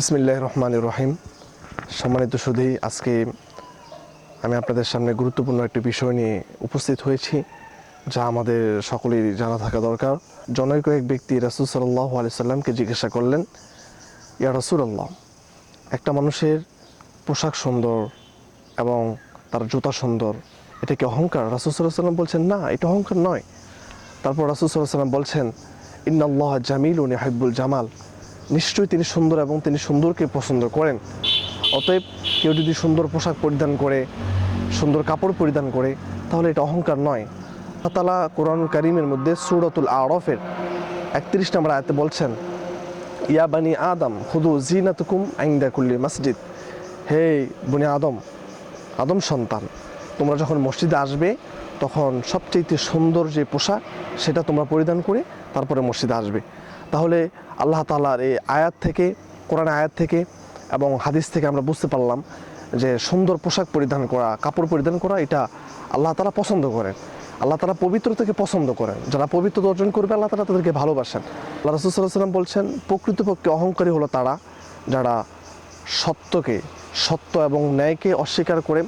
বিসমিল্লাহির রহমানির রহিম। সম্মানিত সুধী, আজকে আমি আপনাদের সামনে গুরুত্বপূর্ণ একটি বিষয় নিয়ে উপস্থিত হয়েছি, যা আমাদের সকলেরই জানা থাকা দরকার। জনৈক এক ব্যক্তি রাসূল সাল্লাল্লাহু আলাইহি সাল্লামকে জিজ্ঞাসা করলেন, ইয়া রাসূলুল্লাহ, একটা মানুষের পোশাক সুন্দর এবং তার জুতা সুন্দর, এটা কি অহংকার? রাসূল সাল্লাল্লাহু আলাইহি সাল্লাম বলছেন, না, এটা অহংকার নয়। তারপর রাসূল সাল্লাল্লাহু আলাইহি সাল্লাম বলছেন, ইন্নাল্লাহা জামিলুন ইউহিব্বুল জামাল, নিশ্চয়ই তিনি সুন্দর এবং তিনি সুন্দরকে পছন্দ করেন। অতএব কেউ যদি সুন্দর পোশাক পরিধান করে, সুন্দর কাপড় পরিধান করে, তাহলে এটা অহংকার নয়। আল্লাহ তাআলা কোরআন কারীমের মধ্যে সূরাতুল আরাফের ৩১ নম্বর আয়াতে বলছেন, ইয়া বানি আদম খুযু যিনাতাকুম ইনদা কুল্লি মসজিদ, হে বনি আদম, আদম সন্তান, তোমরা যখন মসজিদে আসবে তখন সবচেয়ে সুন্দর যে পোশাক সেটা তোমরা পরিধান করে তারপরে মসজিদে আসবে। তাহলে আল্লাহ তাআলার এই আয়াত থেকে, কোরআনের আয়াত থেকে এবং হাদিস থেকে আমরা বুঝতে পারলাম যে সুন্দর পোশাক পরিধান করা, কাপড় পরিধান করা, এটা আল্লাহ তাআলা পছন্দ করেন। আল্লাহ তাআলা পবিত্রতাকে পছন্দ করেন। যারা পবিত্রতা অর্জন করবে আল্লাহ তাআলা তাদেরকে ভালোবাসেন। আল্লাহ রাসূল সাল্লাল্লাহু আলাইহি ওয়াসাল্লাম বলছেন, প্রকৃতপক্ষে অহংকারী হলো তারা যারা সত্য এবং ন্যায়কে অস্বীকার করে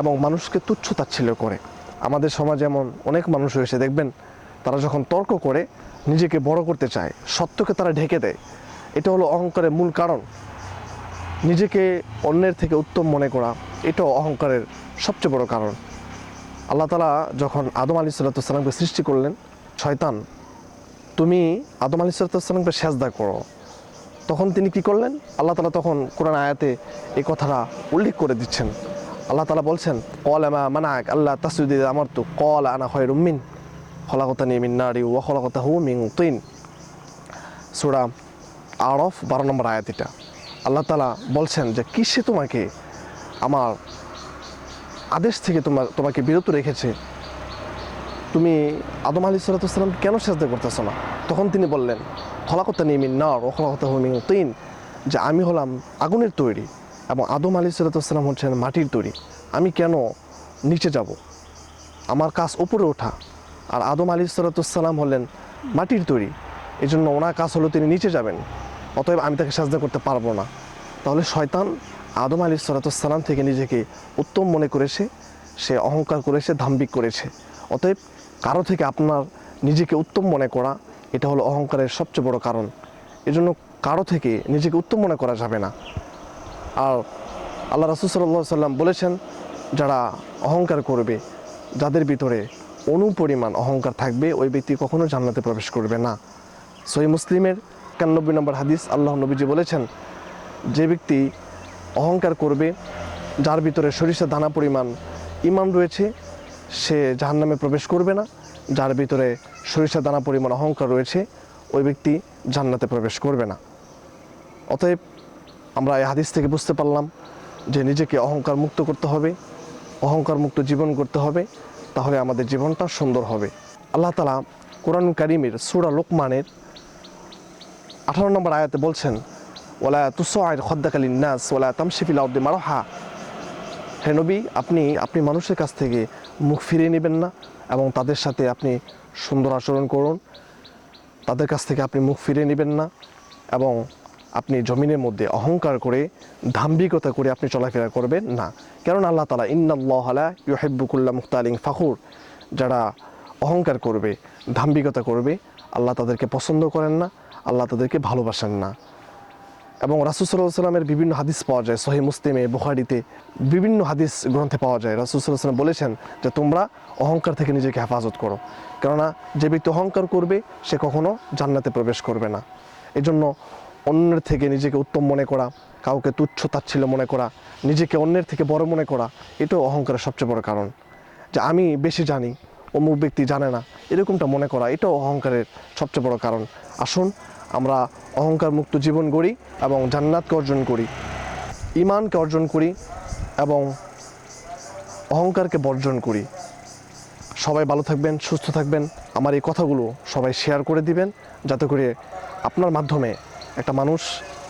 এবং মানুষকে তুচ্ছ তাচ্ছিল্য করে। আমাদের সমাজে এমন অনেক মানুষ রয়েছে, দেখবেন তারা যখন তর্ক করে নিজেকে বড় করতে চায়, সত্যকে তারা ঢেকে দেয়। এটা হলো অহংকারের মূল কারণ। নিজেকে অন্যের থেকে উত্তম মনে করা, এটাও অহংকারের সবচেয়ে বড় কারণ। আল্লাহ তাআলা যখন আদম আলাইহিস সালামকে সৃষ্টি করলেন, শয়তান, তুমি আদম আলাইহিস সালামকে সেজদা করো, তখন তিনি কি করলেন? আল্লাহ তাআলা তখন কোরআন আয়াতে এই কথাটা উল্লেখ করে দিচ্ছেন। আল্লাহ তাআলা বলছেন, ক্বালা মা মানাআক আল্লা তাসজুদা ইয আমারতু ক্বালা আনা খায়রুম মিন খলাকতানি মিন নারি ওয়া খলাকতাহু মিন তিন। সূরা আরাফ 12 নম্বর আয়াত। এটা আল্লাহ তাআলা বলছেন যে কিসে তোমাকে, আমার আদেশ থেকে তোমাকে বিরত রেখেছে, তুমি আদম আলাইহিস সালাম কেন সেজদা করতেছ না? তখন তিনি বললেন, খলাকতানি মিন নার ওয়া খলাকতাহু মিন তিন, যে আমি হলাম আগুনের তৈরি এবং আদম আলাইহিস সালাম হচ্ছেন মাটির তৈরি। আমি কেন নিচে যাব? আমার কাজ উপরে ওঠা, আর আদম আলাইহিস সালাম হলেন মাটির তৈরি, এই জন্য ওনার কাজ হলো তিনি নিচে যাবেন, অতএব আমি তাকে সাজদা করতে পারবো না। তাহলে শয়তান আদম আলাইহিস সালাম থেকে নিজেকে উত্তম মনে করেছে, সে অহংকার করেছে, দাম্ভিক করেছে। অতএব কারো থেকে আপনার নিজেকে উত্তম মনে করা, এটা হলো অহংকারের সবচেয়ে বড় কারণ। এজন্য কারো থেকে নিজেকে উত্তম মনে করা যাবে না। আর আল্লাহ রাসূল সাল্লাল্লাহু আলাইহি সাল্লাম বলেছেন, যারা অহংকার করবে, যাদের ভিতরে অনুপরিমাণ অহংকার থাকবে, ওই ব্যক্তি কখনো জান্নাতে প্রবেশ করবে না। সহিহ মুসলিমের 91 নম্বর হাদিস, আল্লাহ নবীজি বলেছেন, যে ব্যক্তি অহংকার করবে, যার ভিতরে সরিষা দানা পরিমাণ ঈমান রয়েছে, সে জাহান্নামে প্রবেশ করবে না। যার ভিতরে সরিষা দানা পরিমাণ অহংকার রয়েছে, ওই ব্যক্তি জান্নাতে প্রবেশ করবে না। অতএব আমরা এই হাদিস থেকে বুঝতে পারলাম যে নিজেকে অহংকার মুক্ত করতে হবে, অহংকার মুক্ত জীবন করতে হবে, তাহলে আমাদের জীবনটা সুন্দর হবে। আল্লাহ তাআলা কোরআন কারীমের সূরা লোকমানের 18 নম্বর আয়াতে বলছেন, ওয়ালা তুসাইর খাদ্দাকা লিন-নাস ওয়ালা তামশি ফিল আরদি মারহা, হে নবী, আপনি মানুষের কাছ থেকে মুখ ফিরিয়ে নেবেন না এবং তাদের সাথে আপনি সুন্দর আচরণ করুন। তাদের কাছ থেকে আপনি মুখ ফিরিয়ে নেবেন না এবং আপনি জমিনের মধ্যে অহংকার করে, দাম্ভিকতা করে আপনি চলাফেরা করবেন না। কারণ আল্লাহ তাআলা ইন্নাল্লাহা লা ইউহিব্বু কুল্লা মুখতালিন ফাখুর, যারা অহংকার করবে, দাম্ভিকতা করবে, আল্লাহ তাদেরকে পছন্দ করেন না, আল্লাহ তাদেরকে ভালোবাসেন না। এবং রাসূল সাল্লাল্লাহু আলাইহি সাল্লামের বিভিন্ন হাদিস পাওয়া যায়, সহিহ মুসলিমে, বুখারীতে, বিভিন্ন হাদিস গ্রন্থে পাওয়া যায়। রাসূল সাল্লাল্লাহু আলাইহি সাল্লাম বলেছেন যে তোমরা অহংকার থেকে নিজেকে হেফাজত করো, কেননা যে ব্যক্তি অহংকার করবে সে কখনো জান্নাতে প্রবেশ করবে না। এজন্য অন্যের থেকে নিজেকে উত্তম মনে করা, কাউকে তুচ্ছ তাচ্ছিল্য মনে করা, নিজেকে অন্যের থেকে বড় মনে করা, এটাও অহংকারের সবচেয়ে বড় কারণ। যে আমি বেশি জানি, অমুক ব্যক্তি জানে না, এরকমটা মনে করা, এটাও অহংকারের সবচেয়ে বড় কারণ। আসুন আমরা অহংকার মুক্ত জীবন গড়ি এবং জান্নাতকে অর্জন করি, ঈমানকে অর্জন করি এবং অহংকারকে বর্জন করি। সবাই ভালো থাকবেন, সুস্থ থাকবেন। আমার এই কথাগুলো সবাই শেয়ার করে দিবেন, যাতে করে আপনার মাধ্যমে একটা মানুষ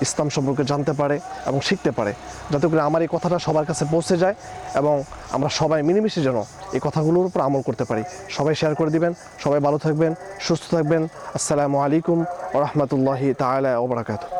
ইসলাম সম্পর্কে জানতে পারে এবং শিখতে পারে, যাতে করে আমার এই কথাটা সবার কাছে পৌঁছে যায় এবং আমরা সবাই মিলেমিশে যেন এই কথাগুলোর উপর আমল করতে পারি। সবাই শেয়ার করে দিবেন। সবাই ভালো থাকবেন, সুস্থ থাকবেন। আসসালামু আলাইকুম ওয়া রাহমাতুল্লাহি তাআলা ওয়া বারাকাতুহু।